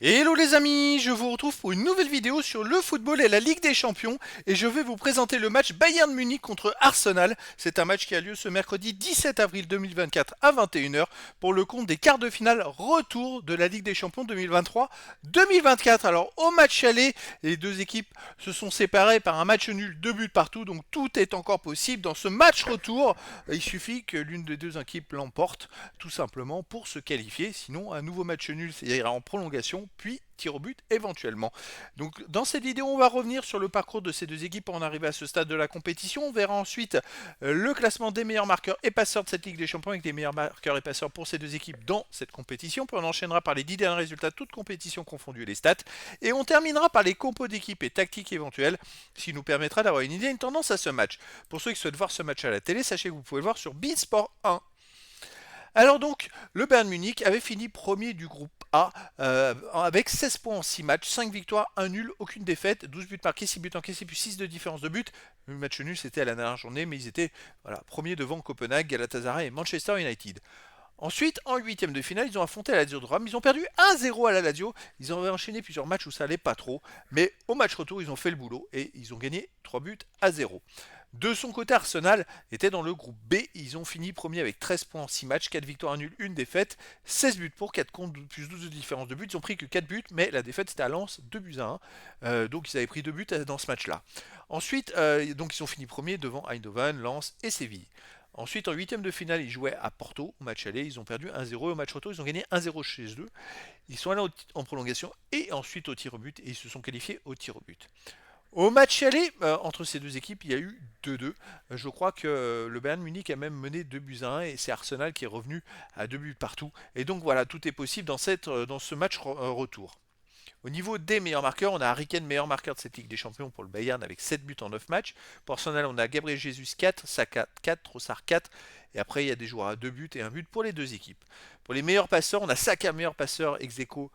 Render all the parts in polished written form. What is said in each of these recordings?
Hello les amis, je vous retrouve pour une nouvelle vidéo sur le football et la Ligue des Champions et je vais vous présenter le match Bayern Munich contre Arsenal. C'est un match qui a lieu ce mercredi 17 avril 2024 à 21h pour le compte des quarts de finale retour de la Ligue des Champions 2023-2024. Alors au match aller, les deux équipes se sont séparées par un match nul, 2 buts partout, donc tout est encore possible dans ce match retour. Il suffit que l'une des deux équipes l'emporte tout simplement pour se qualifier, sinon un nouveau match nul ça ira en prolongation puis tir au but éventuellement. Donc dans cette vidéo on va revenir sur le parcours de ces deux équipes pour en arriver à ce stade de la compétition. On verra ensuite le classement des meilleurs marqueurs et passeurs de cette Ligue des Champions avec des meilleurs marqueurs et passeurs pour ces deux équipes dans cette compétition. Puis on enchaînera par les 10 derniers résultats, toutes compétitions confondues et les stats. Et on terminera par les compos d'équipe et tactiques éventuelles, ce qui nous permettra d'avoir une idée, une tendance à ce match. Pour ceux qui souhaitent voir ce match à la télé, sachez que vous pouvez le voir sur Beansport 1. Alors donc, le Bayern Munich avait fini premier du groupe A avec 16 points en 6 matchs, 5 victoires, 1 nul, aucune défaite, 12 buts marqués, 6 buts encaissés, puis 6 de différence de but. Le match nul c'était à la dernière journée, mais ils étaient premiers devant Copenhague, Galatasaray et Manchester United. Ensuite, en huitième de finale, ils ont affronté la Lazio de Rome. Ils ont perdu 1-0 à la Lazio. Ils ont enchaîné plusieurs matchs où ça allait pas trop. Mais au match retour, ils ont fait le boulot et ils ont gagné 3 buts à 0. De son côté, Arsenal était dans le groupe B. Ils ont fini premier avec 13 points en 6 matchs, 4 victoires, 1 nul, 1 défaite, 16 buts pour, 4 contre, plus 12 de différence de buts. Ils ont pris que 4 buts, mais la défaite c'était à Lens, 2 buts à 1. Donc ils avaient pris 2 buts dans ce match-là. Ensuite, donc ils ont fini premier devant Eindhoven, Lens et Séville. Ensuite, en huitième de finale, ils jouaient à Porto au match aller. Ils ont perdu 1-0. Au match retour, ils ont gagné 1-0 chez eux. Ils sont allés en prolongation et ensuite au tir au but et ils se sont qualifiés au tir au but. Au match aller, entre ces deux équipes, il y a eu 2-2. Je crois que le Bayern Munich a même mené 2 buts à 1 et c'est Arsenal qui est revenu à 2 buts partout. Et donc voilà, tout est possible dans ce match retour. Au niveau des meilleurs marqueurs, on a Harry Kane, meilleur marqueur de cette Ligue des Champions pour le Bayern avec 7 buts en 9 matchs. Pour Arsenal, on a Gabriel Jesus 4, Saka 4, Trossard 4. Et après, il y a des joueurs à 2 buts et 1 but pour les deux équipes. Pour les meilleurs passeurs, on a Saka, meilleur passeur ex aequo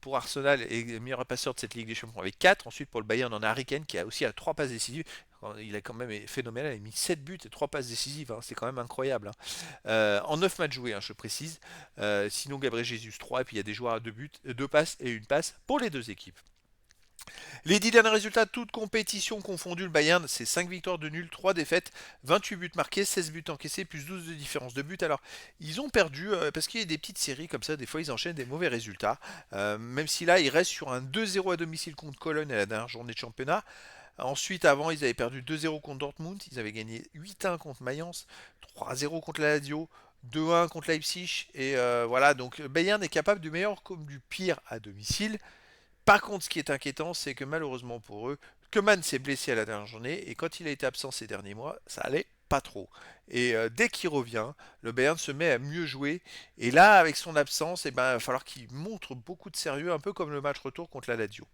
pour Arsenal et meilleur passeur de cette Ligue des Champions avec 4. Ensuite, pour le Bayern, on a Harry Kane qui a aussi 3 passes décisives. Il a quand même phénoménal, il a mis 7 buts et 3 passes décisives, hein. C'est quand même incroyable, hein. En 9 matchs joués, hein, je précise. Sinon, Gabriel Jesus 3, et puis il y a des joueurs à 2 buts, 2 passes et une passe pour les deux équipes. Les 10 derniers résultats, toutes compétitions confondues, le Bayern, c'est 5 victoires de nul, 3 défaites, 28 buts marqués, 16 buts encaissés, plus 12 de différence de but. Alors, ils ont perdu parce qu'il y a des petites séries comme ça, des fois ils enchaînent des mauvais résultats. Même si là, ils restent sur un 2-0 à domicile contre Cologne à la dernière journée de championnat. Ensuite, avant, ils avaient perdu 2-0 contre Dortmund, ils avaient gagné 8-1 contre Mayence, 3-0 contre la Lazio, 2-1 contre Leipzig. Et voilà, donc Bayern est capable du meilleur comme du pire à domicile. Par contre, ce qui est inquiétant, c'est que malheureusement pour eux, Coman s'est blessé à la dernière journée et quand il a été absent ces derniers mois, ça allait pas trop. Et dès qu'il revient, le Bayern se met à mieux jouer. Et là, avec son absence, eh ben, il va falloir qu'il montre beaucoup de sérieux, un peu comme le match retour contre la Lazio.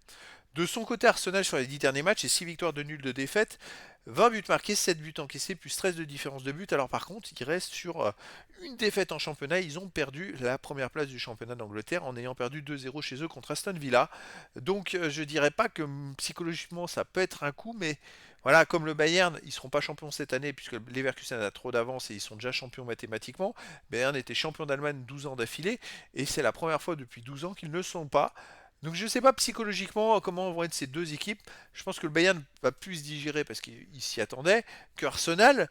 De son côté, Arsenal sur les 10 derniers matchs, c'est 6 victoires de nul de défaite, 20 buts marqués, 7 buts encaissés, plus 13 de différence de but. Alors par contre, ils restent sur une défaite en championnat. Ils ont perdu la première place du championnat d'Angleterre en ayant perdu 2-0 chez eux contre Aston Villa. Donc je dirais pas que psychologiquement ça peut être un coup, mais voilà, comme le Bayern, ils seront pas champions cette année puisque Leverkusen a trop d'avance et ils sont déjà champions mathématiquement. Bayern était champion d'Allemagne 12 ans d'affilée et c'est la première fois depuis 12 ans qu'ils ne le sont pas. Donc je ne sais pas psychologiquement comment vont être ces deux équipes. Je pense que le Bayern va plus se digérer parce qu'il s'y attendait que Arsenal,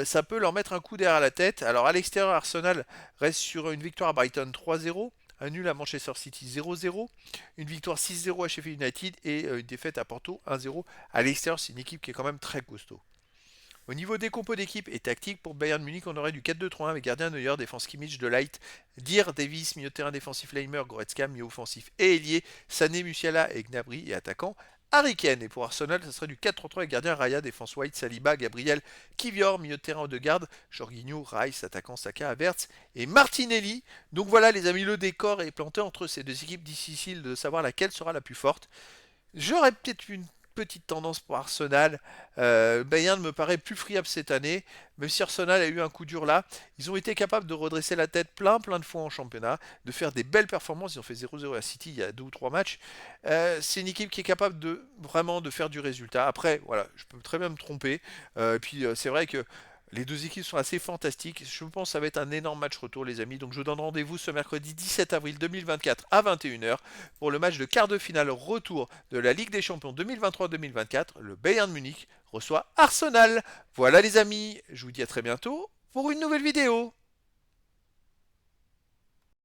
ça peut leur mettre un coup derrière la tête. Alors à l'extérieur, Arsenal reste sur une victoire à Brighton 3-0, un nul à Manchester City 0-0, une victoire 6-0 à Sheffield United et une défaite à Porto 1-0. À l'extérieur, c'est une équipe qui est quand même très costaud. Au niveau des compos d'équipe et tactique, pour Bayern Munich, on aurait du 4-2-3-1 avec gardien Neuer, défense Kimmich, De Ligt, Dir, Davis, milieu de terrain défensif Leimer, Goretzka, milieu offensif et ailier, Sané, Musiala et Gnabry et attaquant Harry Kane. Et pour Arsenal, ce serait du 4-3-3 avec gardien Raya, défense White, Saliba, Gabriel, Kivior, milieu de terrain de garde, Jorginho, Rice, attaquant Saka, Havertz et Martinelli. Donc voilà les amis, le décor est planté entre ces deux équipes, difficile de savoir laquelle sera la plus forte. J'aurais peut-être une petite tendance pour Arsenal. Bayern me paraît plus friable cette année, même si Arsenal a eu un coup dur là. Ils ont été capables de redresser la tête plein de fois en championnat, de faire des belles performances. Ils ont fait 0-0 à City il y a 2 ou 3 matchs. C'est une équipe qui est capable de vraiment de faire du résultat. Après, voilà, je peux très bien me tromper. Et puis c'est vrai que Les deux équipes sont assez fantastiques. Je pense que ça va être un énorme match retour, les amis. Donc je vous donne rendez-vous ce mercredi 17 avril 2024 à 21 h pour le match de quart de finale retour de la Ligue des Champions 2023-2024. Le Bayern Munich reçoit Arsenal. Voilà les amis, je vous dis à très bientôt pour une nouvelle vidéo.